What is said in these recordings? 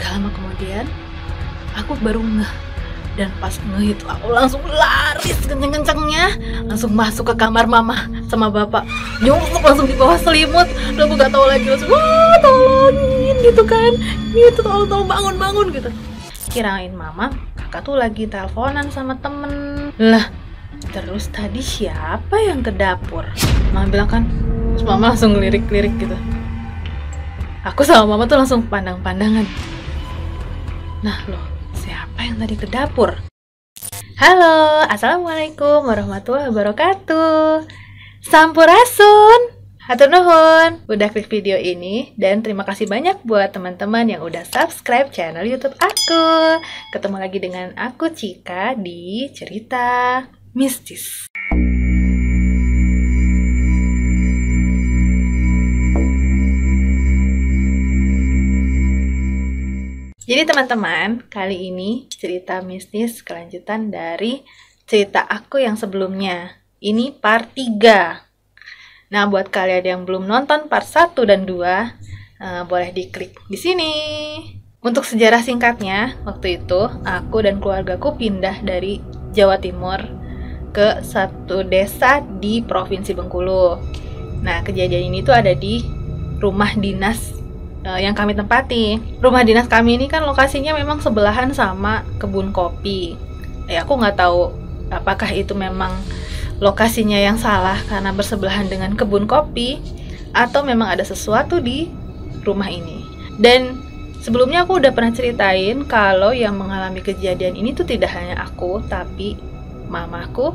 Gak lama kemudian aku baru ngeh, dan pas ngeh itu aku langsung lari kenceng-kencengnya, langsung masuk ke kamar mama sama bapak, nyungsuk langsung di bawah selimut. Dan aku gak tahu lagi, langsung wah tolongin gitu kan, gitu, tolong bangun gitu. Kirain mama kakak tuh lagi teleponan sama temen lah. Terus tadi siapa yang ke dapur? Mama bilang kan. Terus mama langsung ngelirik-lirik gitu. Aku sama mama tuh langsung pandang-pandangan. Nah loh, siapa yang tadi ke dapur? Halo, assalamualaikum warahmatullahi wabarakatuh. Sampurasun, hatur nuhun udah klik video ini, dan terima kasih banyak buat teman-teman yang udah subscribe channel YouTube aku. Ketemu lagi dengan aku Cika di Cerita Mistis. Jadi teman-teman, kali ini cerita mistis kelanjutan dari cerita aku yang sebelumnya. Ini part 3. Nah, buat kalian yang belum nonton part 1 dan 2, boleh diklik di sini. Untuk sejarah singkatnya, waktu itu aku dan keluargaku pindah dari Jawa Timur ke satu desa di Provinsi Bengkulu. Nah, kejadian ini tuh ada di rumah dinas yang kami tempati. Rumah dinas kami ini kan lokasinya memang sebelahan sama kebun kopi. Aku nggak tahu apakah itu memang lokasinya yang salah karena bersebelahan dengan kebun kopi, atau memang ada sesuatu di rumah ini. Dan sebelumnya aku udah pernah ceritain kalau yang mengalami kejadian ini tuh tidak hanya aku, tapi mamaku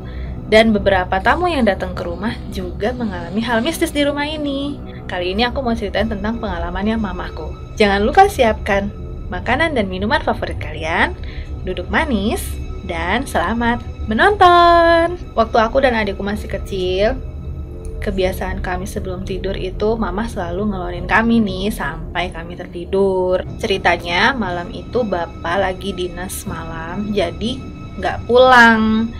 dan beberapa tamu yang datang ke rumah juga mengalami hal mistis di rumah ini. Kali ini aku mau ceritain tentang pengalamannya mamaku. Jangan lupa siapkan makanan dan minuman favorit kalian, duduk manis, dan selamat menonton. Waktu aku dan adikku masih kecil, kebiasaan kami sebelum tidur itu mama selalu ngelonin kami nih sampai kami tertidur. Ceritanya malam itu bapak lagi dinas malam, jadi nggak pulang.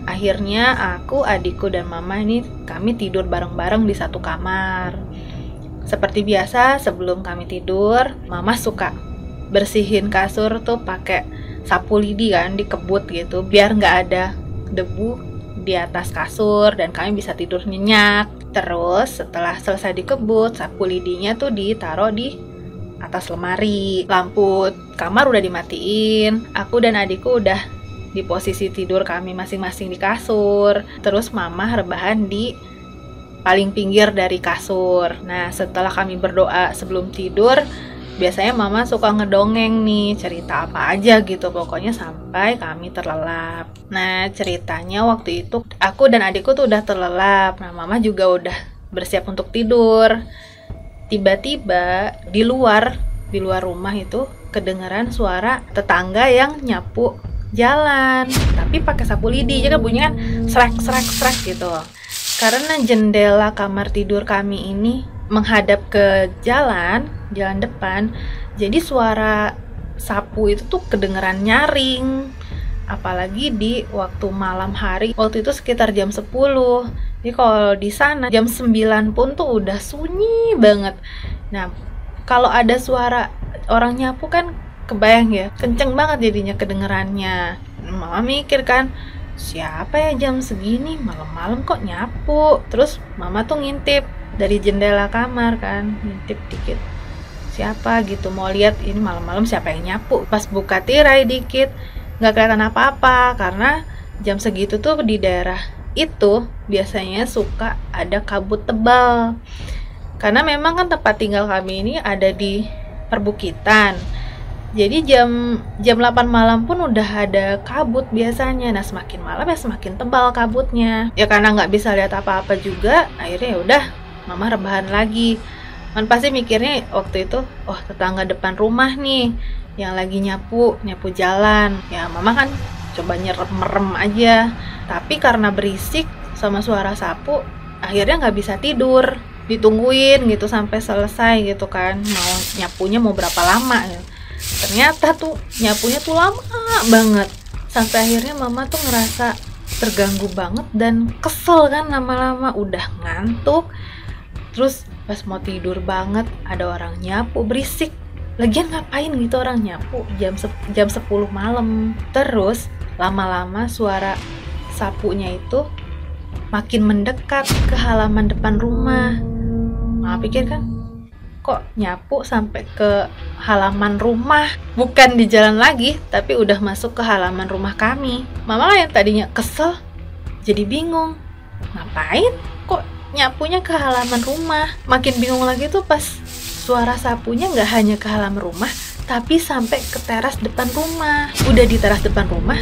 Akhirnya aku, adikku, dan mama ini kami tidur bareng-bareng di satu kamar. Seperti biasa, sebelum kami tidur, mama suka bersihin kasur tuh pakai sapu lidi kan, dikebut gitu, biar nggak ada debu di atas kasur dan kami bisa tidur nyenyak. Terus setelah selesai dikebut, sapu lidinya tuh ditaruh di atas lemari. Lampu kamar udah dimatiin, aku dan adikku udah di posisi tidur kami masing-masing di kasur. Terus mama rebahan di paling pinggir dari kasur. Nah, setelah kami berdoa sebelum tidur, biasanya mama suka ngedongeng nih, cerita apa aja gitu, pokoknya sampai kami terlelap. Nah, ceritanya waktu itu aku dan adikku tuh udah terlelap. Nah, mama juga udah bersiap untuk tidur. Tiba-tiba di luar rumah itu kedengeran suara tetangga yang nyapu jalan, tapi pakai sapu lidi, jadi bunyinya kan srek gitu. Karena jendela kamar tidur kami ini menghadap ke jalan depan, jadi suara sapu itu tuh kedengeran nyaring. Apalagi di waktu malam hari, waktu itu sekitar jam 10. Jadi kalau di sana jam 9 pun tuh udah sunyi banget. Nah, kalau ada suara orang nyapu kan kebayang ya, kenceng banget jadinya kedengerannya. Mama mikir kan, siapa ya jam segini malam-malam kok nyapu. Terus mama tuh ngintip dari jendela kamar kan, ngintip dikit, siapa gitu, mau lihat ini malam-malam siapa yang nyapu. Pas buka tirai dikit, nggak kelihatan apa-apa, karena jam segitu tuh di daerah itu biasanya suka ada kabut tebal. Karena memang kan tempat tinggal kami ini ada di perbukitan. Jadi jam 8 malam pun udah ada kabut biasanya. Nah, semakin malam ya semakin tebal kabutnya. Ya karena nggak bisa lihat apa-apa juga, akhirnya ya udah mama rebahan lagi. Man pasti mikirnya waktu itu, oh tetangga depan rumah nih yang lagi nyapu jalan. Ya mama kan coba merem aja. Tapi karena berisik sama suara sapu, akhirnya nggak bisa tidur. Ditungguin gitu sampai selesai gitu kan. Mau nyapunya mau berapa lama ya. Ternyata tuh nyapunya tuh lama banget, sampai akhirnya mama tuh ngerasa terganggu banget dan kesel kan, lama-lama udah ngantuk. Terus pas mau tidur banget ada orang nyapu berisik Lagian ngapain gitu orang nyapu jam 10 malam. Terus lama-lama suara sapunya itu makin mendekat ke halaman depan rumah. Mama pikir kan, kok nyapu sampai ke halaman rumah, bukan di jalan lagi, tapi udah masuk ke halaman rumah kami. Mama yang tadinya kesel jadi bingung, ngapain kok nyapunya ke halaman rumah. Makin bingung lagi tuh pas suara sapunya nggak hanya ke halaman rumah, tapi sampai ke teras depan rumah. Udah di teras depan rumah,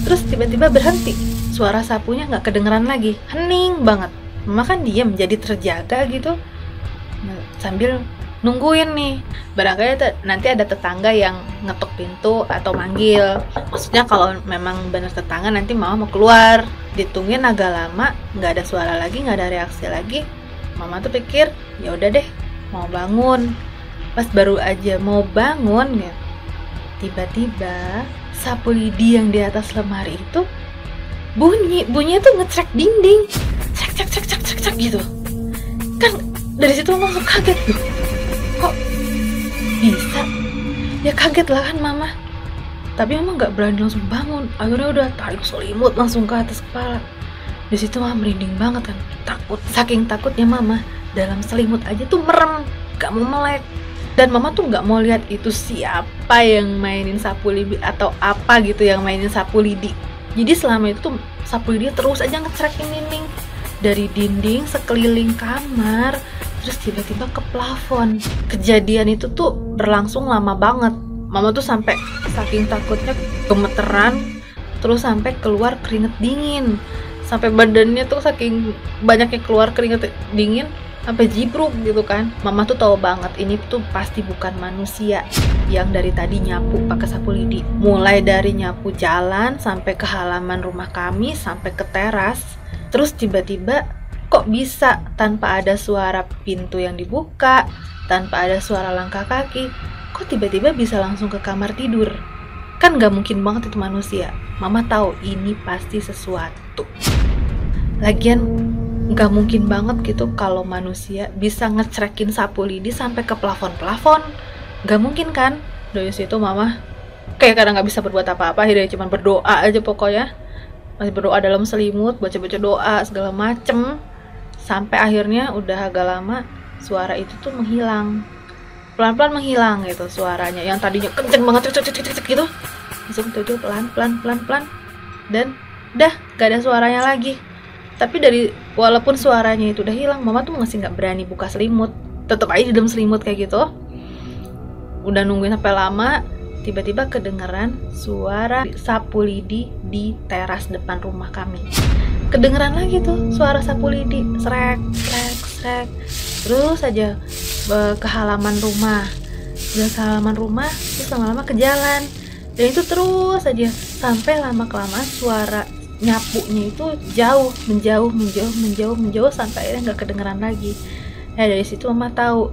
terus tiba-tiba berhenti. Suara sapunya nggak kedengeran lagi, hening banget. Mama kan diam, jadi terjaga gitu, sambil nungguin nih. Barangkali nanti ada tetangga yang ngetuk pintu atau manggil. Maksudnya kalau memang bener tetangga, nanti mama mau keluar. Ditungguin agak lama, nggak ada suara lagi, nggak ada reaksi lagi. Mama tuh pikir, ya udah deh, mau bangun. Pas baru aja mau bangun ya, tiba-tiba sapu lidi yang di atas lemari itu bunyinya tuh ngecek dinding, cek gitu. Kan dari situ mama langsung kaget tuh, kok bisa? Ya kaget lah kan mama. Tapi mama nggak berani langsung bangun. Akhirnya udah tarik selimut langsung ke atas kepala. Di situ mama merinding banget kan, takut. Saking takutnya mama, dalam selimut aja tuh merem, gak mau melek. Dan mama tuh gak mau lihat itu siapa yang mainin sapu lidi atau apa gitu yang mainin sapu lidi. Jadi selama itu tuh sapu lidi terus aja ngecerekin dinding, dari dinding sekeliling kamar, terus tiba-tiba ke plafon. Kejadian itu tuh berlangsung lama banget. Mama tuh sampai saking takutnya gemeteran, terus sampai keluar keringet dingin, sampai badannya tuh saking banyaknya keluar keringet dingin sampai jibruk gitu kan. Mama tuh tahu banget ini tuh pasti bukan manusia yang dari tadi nyapu pakai sapu lidi. Mulai dari nyapu jalan sampai ke halaman rumah kami, sampai ke teras. Terus tiba-tiba kok bisa tanpa ada suara pintu yang dibuka, tanpa ada suara langkah kaki, kok tiba-tiba bisa langsung ke kamar tidur? Kan gak mungkin banget itu manusia. Mama tahu ini pasti sesuatu. Lagian gak mungkin banget gitu kalau manusia bisa ngecerekin sapu lidi sampai ke plafon-plafon. Gak mungkin kan? Dari situ mama kayak kadang gak bisa berbuat apa-apa, akhirnya cuma berdoa aja pokoknya. Masih berdoa dalam selimut, baca-baca doa segala macem. Sampai akhirnya udah agak lama suara itu tuh menghilang. Pelan-pelan menghilang gitu suaranya. Yang tadinya kenceng banget gitu, langsung tuh pelan. Dan dah gak ada suaranya lagi. Tapi walaupun suaranya itu udah hilang, mama tuh masih nggak berani buka selimut, tetap aja di dalam selimut kayak gitu. Udah nungguin sampai lama, tiba-tiba kedengeran suara sapu lidi di teras depan rumah kami. Kedengeran lagi tuh suara sapu lidi, srek, terus aja ke halaman rumah. Udah ke halaman rumah, terus lama-lama ke jalan. Dan itu terus aja sampai lama-kelamaan suara nyapunya itu menjauh sampai akhirnya nggak kedengeran lagi. Nah dari situ mama tahu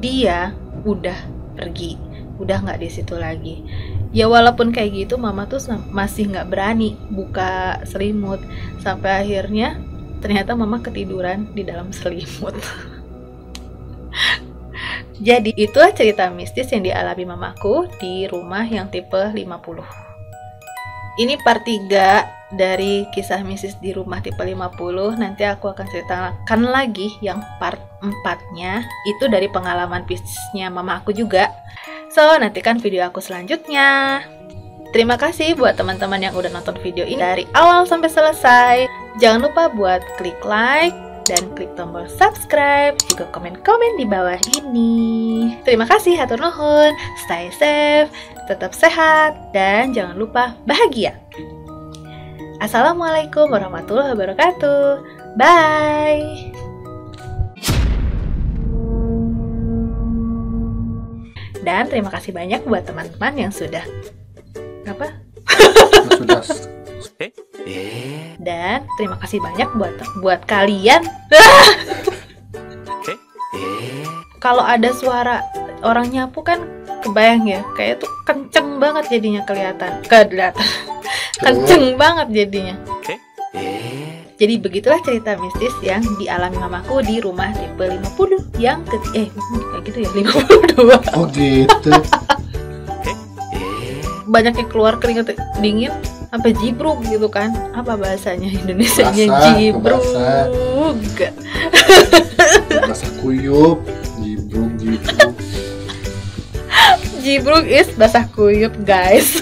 dia udah pergi, udah nggak di situ lagi. Ya walaupun kayak gitu mama tuh masih nggak berani buka selimut, sampai akhirnya ternyata mama ketiduran di dalam selimut. Jadi itulah cerita mistis yang dialami mamaku di rumah yang tipe 50. Ini part 3 dari kisah mistis di rumah tipe 50. Nanti aku akan ceritakan lagi yang part 4-nya. Itu dari pengalaman bisnisnya mama aku juga. So, nantikan video aku selanjutnya. Terima kasih buat teman-teman yang udah nonton video ini dari awal sampai selesai. Jangan lupa buat klik like dan klik tombol subscribe, juga komen-komen di bawah ini. Terima kasih, hatur nuhun, stay safe, tetap sehat, dan jangan lupa bahagia. Assalamualaikum warahmatullahi wabarakatuh. Bye. Dan terima kasih banyak buat teman-teman yang sudah Dan terima kasih banyak buat kalian. Kalau ada suara orang nyapu kan kebayang ya, kayak tuh kenceng banget jadinya kelihatan. Kenceng banget jadinya. Jadi begitulah cerita mistis yang dialami mamaku di rumah tipe 50 yang kayak gitu ya, 52. Oh gitu. Banyak yang keluar keringat dingin sampai jibruk gitu kan. Apa bahasanya Indonesianya? Basah, Jibruk. Basah kuyup, jibruk. Jibruk is basah kuyup, guys.